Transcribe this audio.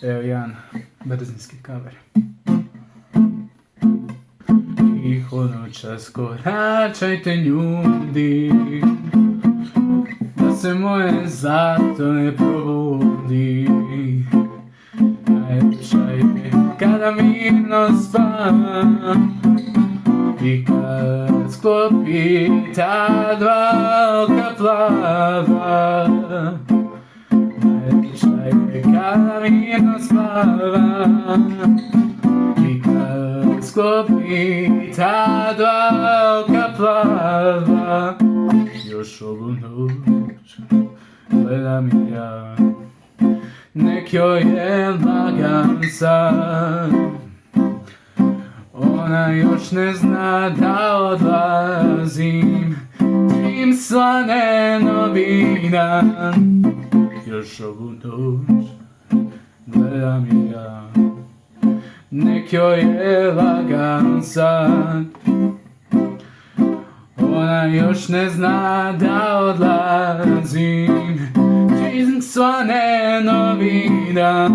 Evo jedan brzinski cover. Tiho noćas koračajte ljudi, da se moje zlato ne probudi. Najljepša je kada mirno spavam i kad sklopi ta dva oka plava. Najljepša je kada mirno spavam i kad sklopi ta dva oka plava. Još ovu noć gledam i ja, nek joj je lagan san. Ona još ne zna da odlazim, im slane novina. Još ovu noć gledam i ja, nek joj je lagan san. Ona još ne zna da odlazim, čim slane novina.